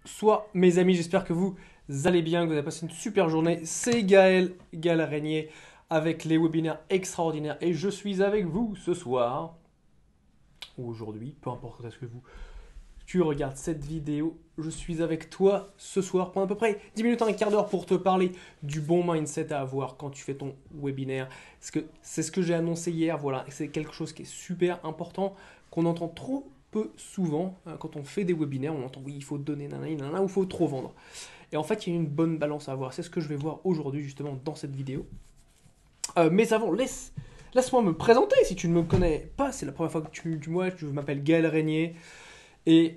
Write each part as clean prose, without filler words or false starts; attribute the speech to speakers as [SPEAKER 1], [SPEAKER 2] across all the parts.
[SPEAKER 1] Bonsoir mes amis, j'espère que vous allez bien, que vous avez passé une super journée. C'est Gaël Régnier avec les webinaires extraordinaires et je suis avec vous ce soir ou aujourd'hui, peu importe quand est-ce que tu regardes cette vidéo. Je suis avec toi ce soir pendant à peu près 10 minutes, un quart d'heure pour te parler du bon mindset à avoir quand tu fais ton webinaire. C'est ce que j'ai annoncé hier, voilà, c'est quelque chose qui est super important, qu'on entend trop peu souvent quand on fait des webinaires. On entend oui, il faut donner nanana, nanana, ou il faut trop vendre. Et en fait, il y a une bonne balance à avoir. C'est ce que je vais voir aujourd'hui justement dans cette vidéo. Mais avant, laisse-moi me présenter si tu ne me connais pas. C'est la première fois que tu vois, je m'appelle Gaël Régnier. Et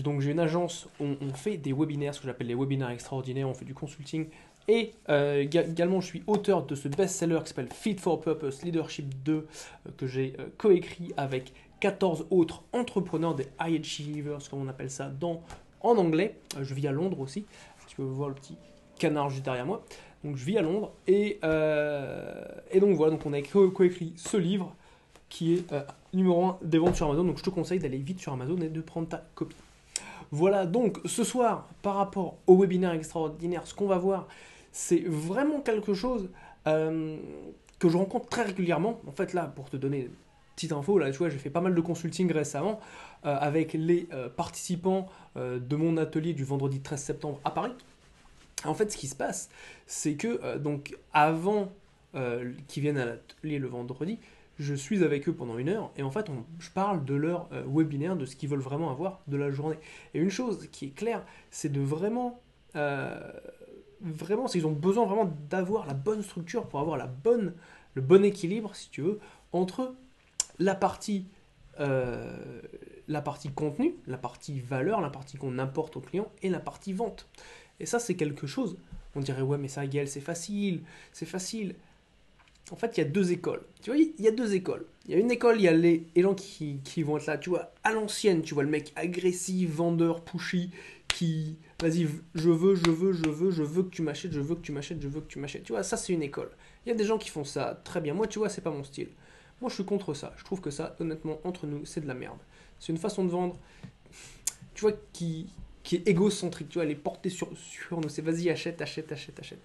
[SPEAKER 1] donc j'ai une agence où on fait des webinaires, ce que j'appelle les webinaires extraordinaires, on fait du consulting. Et également je suis auteur de ce best-seller qui s'appelle Fit for Purpose Leadership 2 que j'ai coécrit avec 14 autres entrepreneurs, des high achievers, comme on appelle ça en anglais. Je vis à Londres aussi, tu peux voir le petit canard juste derrière moi. Donc je vis à Londres et donc voilà, donc on a coécrit ce livre qui est numéro 1 des ventes sur Amazon. Donc je te conseille d'aller vite sur Amazon et de prendre ta copie. Voilà, donc ce soir, par rapport au webinaire extraordinaire, ce qu'on va voir, c'est vraiment quelque chose que je rencontre très régulièrement. En fait, là, pour te donner une petite info, là, tu vois, j'ai fait pas mal de consulting récemment avec les participants de mon atelier du vendredi 13 septembre à Paris. En fait, ce qui se passe, c'est que donc avant qu'ils viennent à l'atelier le vendredi, je suis avec eux pendant 1 heure et en fait, je parle de leur webinaire, de ce qu'ils veulent vraiment avoir de la journée. Et une chose qui est claire, c'est de vraiment, c'est qu'ils ont besoin vraiment d'avoir la bonne structure pour avoir le bon équilibre, si tu veux, entre la partie, euh, la partie contenu, la partie valeur, la partie qu'on apporte au client et la partie vente. Et ça, c'est quelque chose. On dirait, ouais, mais ça, Gaël, c'est facile, c'est facile. En fait, il y a deux écoles. Tu vois, il y a deux écoles. Il y a une école, il y a les gens qui vont être là, tu vois, à l'ancienne, tu vois, le mec agressif, vendeur, pushy, qui, vas-y, je veux que tu m'achètes, je veux que tu m'achètes, je veux que tu m'achètes. Tu vois, ça, c'est une école. Il y a des gens qui font ça très bien. Moi, tu vois, c'est pas mon style. Moi, je suis contre ça. Je trouve que ça, honnêtement, entre nous, c'est de la merde. C'est une façon de vendre, tu vois, qui est égocentrique. Tu vois, elle est portée sur nous. C'est vas-y, achète, achète, achète, achète.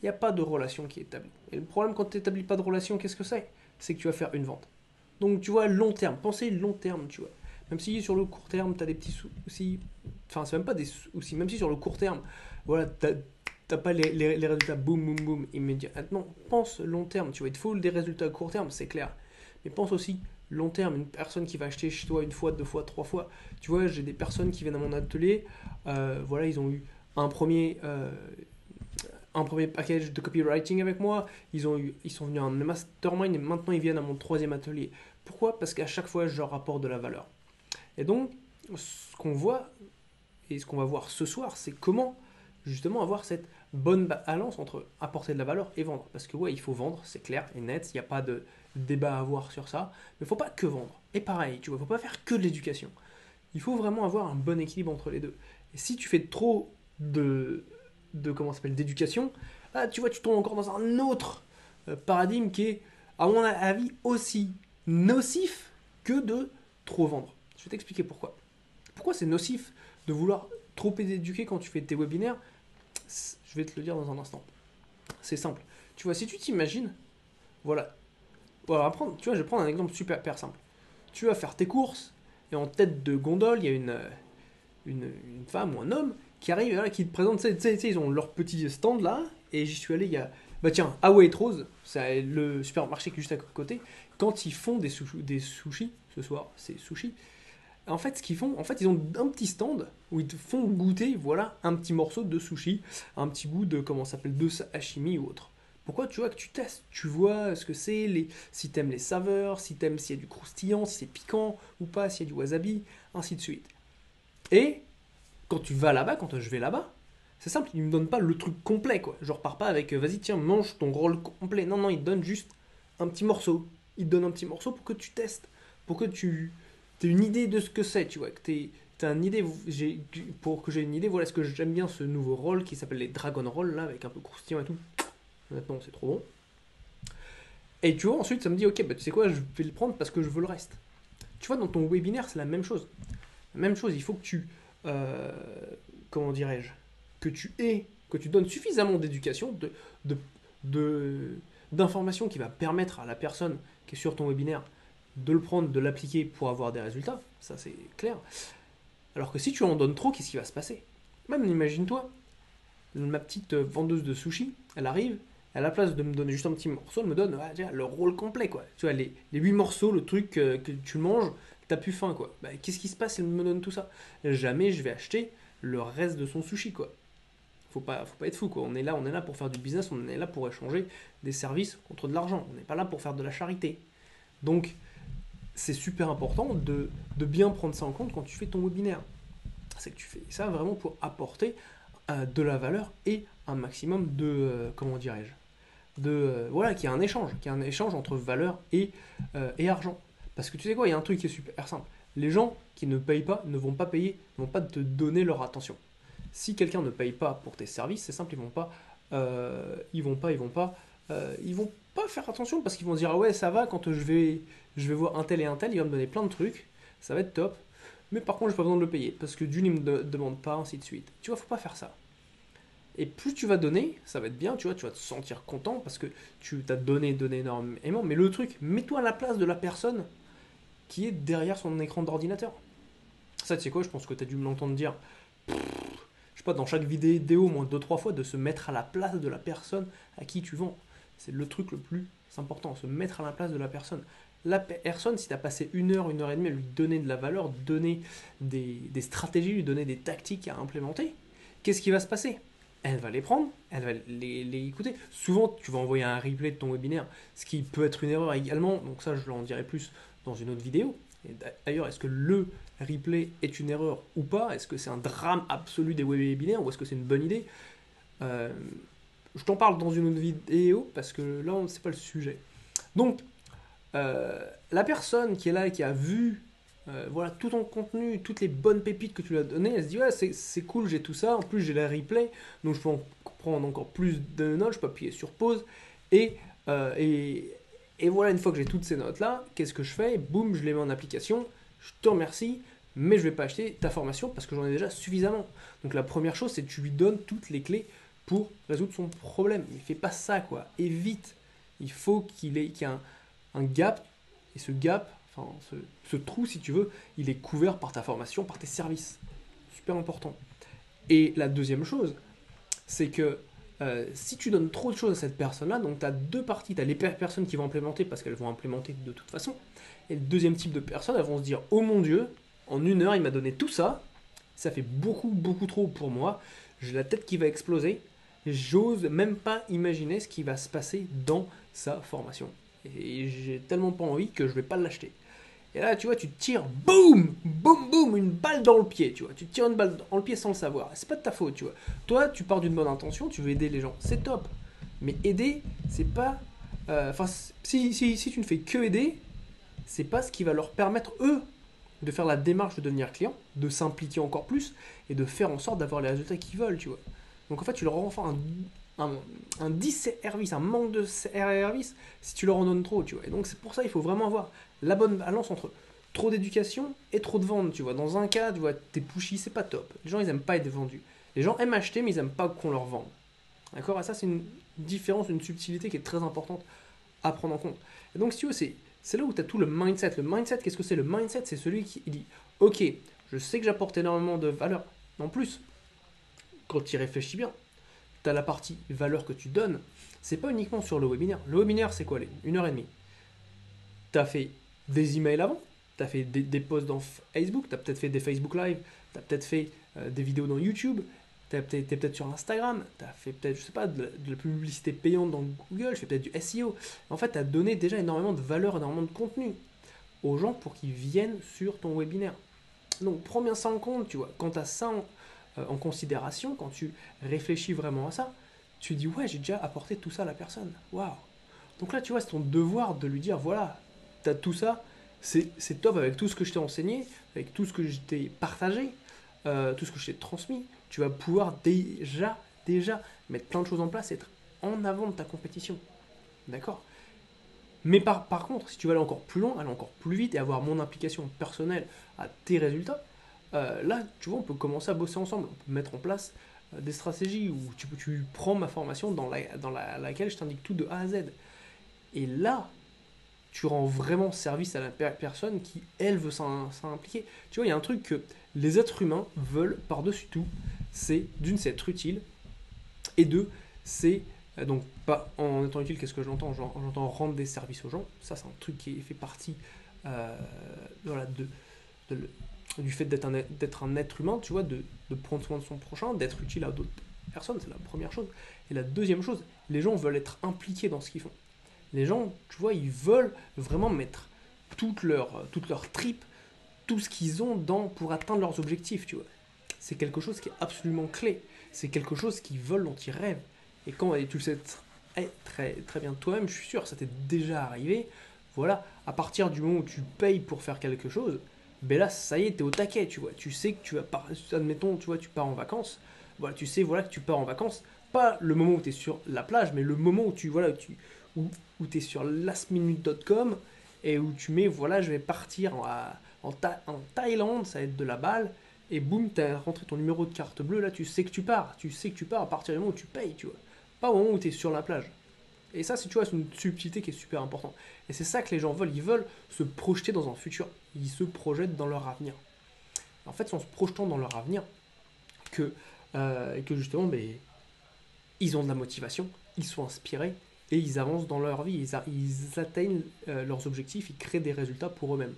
[SPEAKER 1] Il n'y a pas de relation qui est établie. Et le problème quand tu n'établis pas de relation, qu'est-ce que c'est? C'est que tu vas faire une vente. Donc tu vois, long terme, pensez long terme, tu vois. Même si sur le court terme, tu as des petits soucis, enfin c'est même pas des soucis, même si sur le court terme, voilà, t'as pas les résultats boum boum boum immédiatement, pense long terme, tu vois, il te faut des résultats à court terme, c'est clair. Mais pense aussi long terme, une personne qui va acheter chez toi une fois, deux fois, trois fois. Tu vois, j'ai des personnes qui viennent à mon atelier, voilà, ils ont eu un premier, euh, un premier package de copywriting avec moi, ils sont venus à un mastermind et maintenant ils viennent à mon troisième atelier. Pourquoi? Parce qu'à chaque fois, je leur apporte de la valeur. Et donc, ce qu'on voit et ce qu'on va voir ce soir, c'est comment justement avoir cette bonne balance entre apporter de la valeur et vendre. Parce que ouais, il faut vendre, c'est clair et net, il n'y a pas de débat à avoir sur ça, mais il ne faut pas que vendre. Et pareil, tu vois, il ne faut pas faire que de l'éducation. Il faut vraiment avoir un bon équilibre entre les deux. Et si tu fais trop de comment ça s'appelle d'éducation, là tu vois tu tombes encore dans un autre paradigme qui est à mon avis aussi nocif que de trop vendre. Je vais t'expliquer pourquoi. Pourquoi c'est nocif de vouloir trop éduquer quand tu fais tes webinaires? Je vais te le dire dans un instant. C'est simple. Tu vois, si tu t'imagines, voilà, tu vois, je vais prendre un exemple super simple. Tu vas faire tes courses et en tête de gondole, il y a une femme ou un homme qui arrive et là, qui te présente, tu sais, ils ont leur petit stand là, et j'y suis allé, il y a, bah tiens, à Waitrose, c'est le supermarché qui est juste à côté, quand ils font des sushis, ce soir, c'est sushi, en fait, ce qu'ils font, en fait, ils ont un petit stand où ils te font goûter, voilà, un petit morceau de sushi, un petit bout de, comment ça s'appelle, de sashimi ou autre. Pourquoi? Tu vois que tu testes, tu vois ce que c'est, si t'aimes les saveurs, si t'aimes s'il y a du croustillant, si c'est piquant ou pas, s'il y a du wasabi, ainsi de suite. Et quand tu vas là-bas, quand je vais là-bas, c'est simple, ils me donnent pas le truc complet, quoi. Je repars pas avec, vas-y, tiens, mange ton rôle complet. Non, non, ils te donnent juste un petit morceau. Ils te donnent un petit morceau pour que tu testes, pour que tu aies une idée de ce que c'est, tu vois, que t'as une idée, pour que j'ai une idée, voilà ce que j'aime bien, ce nouveau rôle qui s'appelle les Dragon Roll, là, avec un peu croustillant et tout. Maintenant, c'est trop bon. Et tu vois, ensuite, ça me dit, ok, bah tu sais quoi, je vais le prendre parce que je veux le reste. Tu vois, dans ton webinaire, c'est la même chose. La même chose, il faut que tu, euh, comment dirais-je, que tu donnes suffisamment d'éducation, d'informations qui va permettre à la personne qui est sur ton webinaire de le prendre, de l'appliquer pour avoir des résultats, ça c'est clair. Alors que si tu en donnes trop, qu'est-ce qui va se passer? Même imagine-toi, ma petite vendeuse de sushi, elle arrive, à la place de me donner juste un petit morceau, elle me donne le rôle complet, quoi. Tu vois, les 8 morceaux, le truc que tu manges, t'as plus faim, quoi. Bah, qu'est-ce qui se passe si elle me donne tout ça? Jamais je vais acheter le reste de son sushi, quoi. Faut pas être fou, quoi. On est là pour faire du business, on est là pour échanger des services contre de l'argent. On n'est pas là pour faire de la charité. Donc, c'est super important de bien prendre ça en compte quand tu fais ton webinaire. C'est que tu fais ça vraiment pour apporter de la valeur et un maximum de, comment dirais-je, voilà, qu'il y a un échange entre valeur et argent. Parce que tu sais quoi, il y a un truc qui est super simple. Les gens qui ne payent pas ne vont pas payer, ne vont pas te donner leur attention. Si quelqu'un ne paye pas pour tes services, c'est simple, ils vont pas faire attention parce qu'ils vont se dire ah ouais ça va quand je vais voir un tel et un tel, il va me donner plein de trucs, ça va être top. Mais par contre, j'ai pas besoin de le payer parce que d'une, il me demande pas, ainsi de suite. Tu vois, faut pas faire ça. Et plus tu vas donner, ça va être bien, tu vois, tu vas te sentir content parce que tu t'as donné énormément. Mais le truc, mets-toi à la place de la personne qui est derrière son écran d'ordinateur. Ça, tu sais quoi, je pense que tu as dû me l'entendre dire, je sais pas, dans chaque vidéo, au moins 2-3 fois, de se mettre à la place de la personne à qui tu vends. C'est le truc le plus important, se mettre à la place de la personne. La personne, si tu as passé 1 heure et demie à lui donner de la valeur, donner des stratégies, lui donner des tactiques à implémenter, qu'est-ce qui va se passer? Elle va les prendre, elle va les écouter. Souvent, tu vas envoyer un replay de ton webinaire, ce qui peut être une erreur également. Donc ça, je l'en dirai plus dans une autre vidéo. Et d'ailleurs, est-ce que le replay est une erreur ou pas? Est-ce que c'est un drame absolu des webinaires ou est-ce que c'est une bonne idée? Je t'en parle dans une autre vidéo parce que là, c'est pas le sujet. Donc, la personne qui est là et qui a vu voilà, tout ton contenu, toutes les bonnes pépites que tu lui as données, elle se dit ouais c'est cool, j'ai tout ça, en plus j'ai la replay, donc je peux en prendre encore plus de notes, je peux appuyer sur pause, et, euh, et, et voilà, une fois que j'ai toutes ces notes là, qu'est-ce que je fais? Boum, je les mets en application, je te remercie, mais je ne vais pas acheter ta formation parce que j'en ai déjà suffisamment. Donc la première chose, c'est que tu lui donnes toutes les clés pour résoudre son problème. Il ne fait pas ça, quoi, évite. Il faut qu'il y ait un gap, et ce gap, enfin ce trou si tu veux, il est couvert par ta formation, par tes services. Super important. Et la deuxième chose, c'est que si tu donnes trop de choses à cette personne-là, donc tu as deux parties. Tu as les personnes qui vont implémenter parce qu'elles vont implémenter de toute façon. Et le deuxième type de personnes, elles vont se dire oh mon Dieu, en 1 heure, il m'a donné tout ça. Ça fait beaucoup, beaucoup trop pour moi. J'ai la tête qui va exploser. J'ose même pas imaginer ce qui va se passer dans sa formation. Et j'ai tellement pas envie que je vais pas l'acheter. Et là, tu vois, tu te tires, boum, boum, boum, une balle dans le pied, tu vois. Tu te tires une balle dans le pied sans le savoir. C'est pas de ta faute, tu vois. Toi, tu pars d'une bonne intention, tu veux aider les gens, c'est top. Mais aider, c'est pas... Enfin, si tu ne fais que aider, c'est pas ce qui va leur permettre, eux, de faire la démarche de devenir client, de s'impliquer encore plus, et de faire en sorte d'avoir les résultats qu'ils veulent, tu vois. Donc en fait, tu leur rends un disservice, un manque de service si tu leur en donnes trop, tu vois. Et donc c'est pour ça qu'il faut vraiment avoir la bonne balance entre trop d'éducation et trop de vente, tu vois. Dans un cas, tu vois, t'es pushy, c'est pas top. Les gens, ils aiment pas être vendus. Les gens aiment acheter, mais ils aiment pas qu'on leur vende. D'accord? Et ça, c'est une différence, une subtilité qui est très importante à prendre en compte. Et donc, si tu veux, c'est là où tu as tout le mindset. Le mindset, qu'est-ce que c'est? Le mindset, c'est celui qui dit ok, je sais que j'apporte énormément de valeur. En plus, quand tu y réfléchis bien, tu as la partie valeur que tu donnes. C'est pas uniquement sur le webinaire. Le webinaire, c'est quoi? 1 heure et demie. Tu as fait des emails avant, tu as fait des posts dans Facebook, tu as peut-être fait des Facebook Live, tu as peut-être fait des vidéos dans YouTube, tu es peut-être sur Instagram, tu as fait peut-être, je sais pas, de la publicité payante dans Google, tu fais peut-être du SEO. En fait, tu as donné déjà énormément de valeur, énormément de contenu aux gens pour qu'ils viennent sur ton webinaire. Donc, prends bien ça en compte, tu vois. Quand tu as ça en considération, quand tu réfléchis vraiment à ça, tu dis, ouais, j'ai déjà apporté tout ça à la personne. Waouh! Donc là, tu vois, c'est ton devoir de lui dire, voilà, tu as tout ça, c'est top avec tout ce que je t'ai enseigné, avec tout ce que je t'ai partagé, tout ce que je t'ai transmis. Tu vas pouvoir déjà mettre plein de choses en place et être en avant de ta compétition. D'accord? Mais par contre, si tu veux aller encore plus loin, aller encore plus vite et avoir mon implication personnelle à tes résultats, là, tu vois, on peut commencer à bosser ensemble, on peut mettre en place des stratégies où tu prends ma formation laquelle je t'indique tout de A à Z. Et là, tu rends vraiment service à la personne qui, elle, veut s'impliquer. Tu vois, il y a un truc que les êtres humains veulent par-dessus tout, c'est d'une, c'est être utile, et deux, c'est donc pas en étant utile, qu'est-ce que j'entends? J'entends rendre des services aux gens. Ça, c'est un truc qui fait partie euh, voilà, de- du fait d'être un être humain, tu vois, de prendre soin de son prochain, d'être utile à d'autres personnes, c'est la première chose. Et la deuxième chose, les gens veulent être impliqués dans ce qu'ils font. Les gens, tu vois, ils veulent vraiment mettre toute leur tripe, tout ce qu'ils ont pour atteindre leurs objectifs, tu vois. C'est quelque chose qui est absolument clé. C'est quelque chose qu'ils veulent, dont ils rêvent. Et quand et tu le sais très, très bien toi-même, je suis sûr, ça t'est déjà arrivé. Voilà, à partir du moment où tu payes pour faire quelque chose, ben là, ça y est, t'es au taquet, tu vois. Tu sais que tu vas, admettons, tu vois, tu pars en vacances. Voilà, tu sais, voilà, que tu pars en vacances. Pas le moment où tu es sur la plage, mais le moment où tu, voilà, où tu es sur lastminute.com et où tu mets, voilà, je vais partir en Thaïlande, ça va être de la balle, et boum, tu as rentré ton numéro de carte bleue, là, tu sais que tu pars. Tu sais que tu pars à partir du moment où tu payes, tu vois. Pas au moment où tu es sur la plage. Et ça, tu vois, c'est une subtilité qui est super importante. Et c'est ça que les gens veulent. Ils veulent se projeter dans un futur. Ils se projettent dans leur avenir. En fait, c'est en se projetant dans leur avenir que justement, ben, ils ont de la motivation, ils sont inspirés et ils avancent dans leur vie. Ils atteignent leurs objectifs, ils créent des résultats pour eux-mêmes.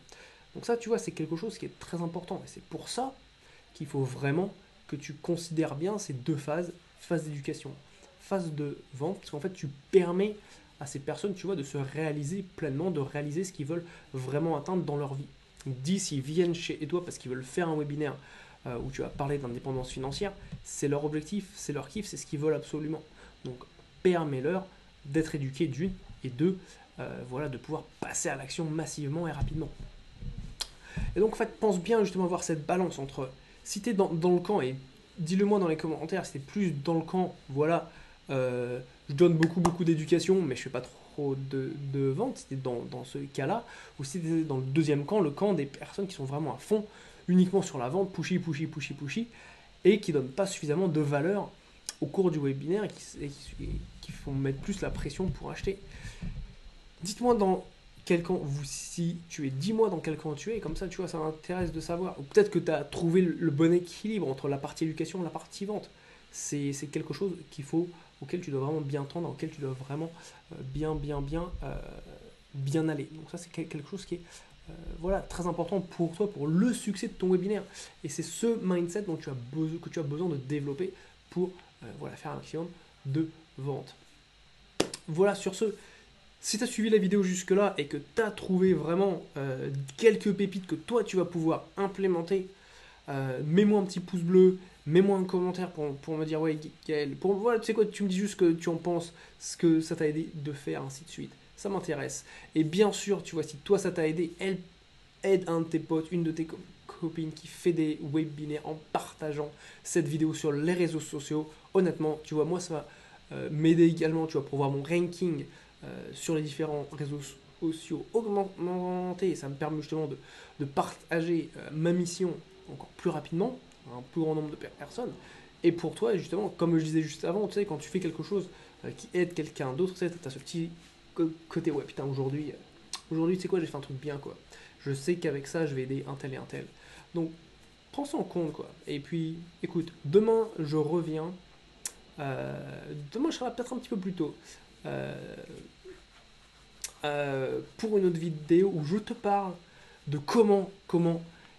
[SPEAKER 1] Donc ça, tu vois, c'est quelque chose qui est très important. Et c'est pour ça qu'il faut vraiment que tu considères bien ces deux phases, phase d'éducation, phase de vente, parce qu'en fait, tu permets à ces personnes, tu vois, de se réaliser pleinement, de réaliser ce qu'ils veulent vraiment atteindre dans leur vie. Dis, s'ils viennent chez toi parce qu'ils veulent faire un webinaire où tu vas parler d'indépendance financière, c'est leur objectif, c'est leur kiff, c'est ce qu'ils veulent absolument. Donc, permets-leur d'être éduqués d'une, et deux, voilà, de pouvoir passer à l'action massivement et rapidement. Et donc, en fait, pense bien justement avoir cette balance entre si tu es dans le camp, et dis-le moi dans les commentaires, si tu es plus dans le camp, voilà, je donne beaucoup d'éducation, mais je fais pas trop de vente, si tu es dans ce cas-là, ou si tu es dans le deuxième camp, le camp des personnes qui sont vraiment à fond, uniquement sur la vente, pushy, et qui donnent pas suffisamment de valeur au cours du webinaire et qui font mettre plus la pression pour acheter. Dites-moi dans quel camp vous situez. Dis-moi dans quel camp tu es, comme ça, tu vois, ça m'intéresse de savoir. Ou peut-être que tu as trouvé le bon équilibre entre la partie éducation et la partie vente. C'est quelque chose auquel tu dois vraiment bien tendre, auquel tu dois vraiment bien aller. Donc ça, c'est quelque chose qui est voilà, très important pour toi, pour le succès de ton webinaire. Et c'est ce mindset que tu as besoin de développer pour voilà, faire un maximum de ventes. Voilà, sur ce, si tu as suivi la vidéo jusque-là et que tu as trouvé vraiment quelques pépites que toi tu vas pouvoir implémenter, mets-moi un petit pouce bleu, mets-moi un commentaire pour me dire ouais Gaël, voilà, tu sais quoi, tu me dis juste ce que tu en penses, ce que ça t'a aidé de faire, ainsi de suite. Ça m'intéresse. Et bien sûr, tu vois, si toi ça t'a aidé, aide un de tes potes, une de tes copines qui fait des webinaires en partageant cette vidéo sur les réseaux sociaux. Honnêtement, tu vois, moi ça va m'aider également, tu vois, pour voir mon ranking sur les différents réseaux sociaux augmenter, et ça me permet justement de partager ma mission encore plus rapidement à un plus grand nombre de personnes. Et pour toi, justement, comme je disais juste avant, tu sais, quand tu fais quelque chose qui aide quelqu'un d'autre, tu sais, as ce petit côté, ouais, putain, aujourd'hui, tu sais quoi, j'ai fait un truc bien, quoi. Je sais qu'avec ça, je vais aider un tel et un tel. Donc, prends ça en compte, quoi. Et puis, écoute, demain, je reviens. Demain, je serai peut-être un petit peu plus tôt. Euh, pour une autre vidéo où je te parle de comment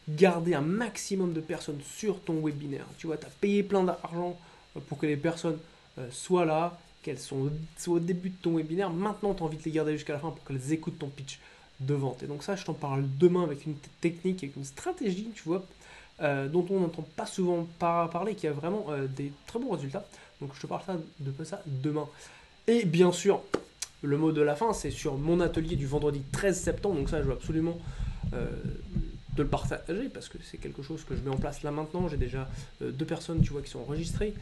[SPEAKER 1] garder un maximum de personnes sur ton webinaire. Tu vois, tu as payé plein d'argent pour que les personnes soient là, qu'elles soient au début de ton webinaire. Maintenant, tu as envie de les garder jusqu'à la fin pour qu'elles écoutent ton pitch de vente. Et donc ça, je t'en parle demain avec une technique, avec une stratégie, tu vois, dont on n'entend pas souvent parler, qui a vraiment des très bons résultats. Donc je te parle de ça demain. Et bien sûr, le mot de la fin, c'est sur mon atelier du vendredi 13 septembre. Donc ça, je veux absolument de le partager parce que c'est quelque chose que je mets en place là maintenant. J'ai déjà 2 personnes, tu vois, qui sont enregistrées,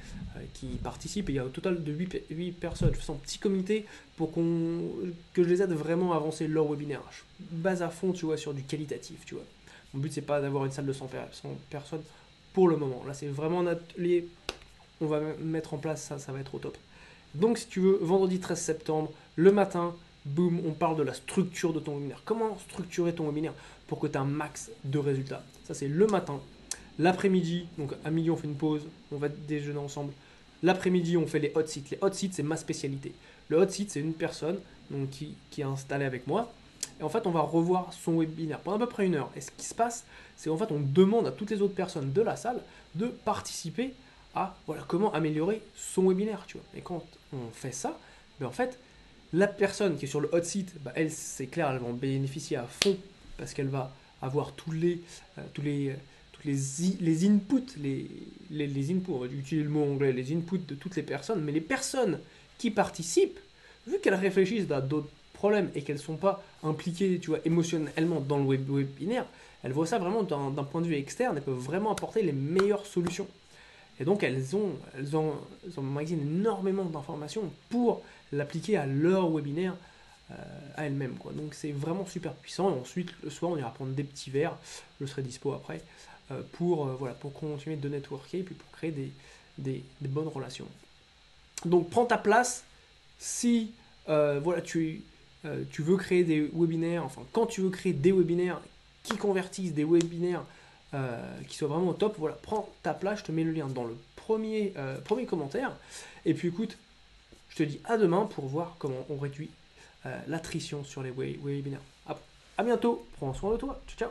[SPEAKER 1] qui participent. Et il y a au total de 8 personnes. Je fais ça en petit comité pour que je les aide vraiment à avancer leur webinaire. Je base à fond, tu vois, sur du qualitatif, tu vois. Mon but, c'est pas d'avoir une salle de 100 personnes pour le moment. Là, c'est vraiment un atelier, on va mettre en place ça, ça va être au top. Donc, si tu veux, vendredi 13 septembre, le matin, boum, on parle de la structure de ton webinaire. Comment structurer ton webinaire pour que tu aies un max de résultats. Ça, c'est le matin. L'après-midi, donc à midi, on fait une pause, on va déjeuner ensemble. L'après-midi, on fait les hot seats. Les hot seats, c'est ma spécialité. Le hot seat, c'est une personne donc, qui est installée avec moi. Et en fait, on va revoir son webinaire pendant à peu près 1 heure. Et ce qui se passe, c'est qu'en fait, on demande à toutes les autres personnes de la salle de participer à voilà, comment améliorer son webinaire. Tu vois. Et quand on fait ça, ben en fait, la personne qui est sur le hot seat, ben elle, c'est clair, elle va en bénéficier à fond parce qu'elle va avoir tous les inputs, les inputs, on va utiliser le mot anglais, les inputs de toutes les personnes, mais les personnes qui participent, vu qu'elles réfléchissent à d'autres problèmes et qu'elles ne sont pas impliquées, tu vois, émotionnellement dans le webinaire, elles voient ça vraiment d'un point de vue externe et peuvent vraiment apporter les meilleures solutions. Et donc elles emmagasinent énormément d'informations pour l'appliquer à leur webinaire à elles-mêmes, quoi. Donc c'est vraiment super puissant. Et ensuite, le soir, on ira prendre des petits verres. Je serai dispo après voilà, pour continuer de networker et puis pour créer des bonnes relations. Donc prends ta place si voilà, tu veux créer des webinaires, enfin quand tu veux créer des webinaires qui convertissent, des webinaires qui soient vraiment au top, voilà, prends ta place, je te mets le lien dans le premier commentaire. Et puis écoute, je te dis à demain pour voir comment on réduit l'attrition sur les webinaires. À bientôt, prends soin de toi, ciao ciao.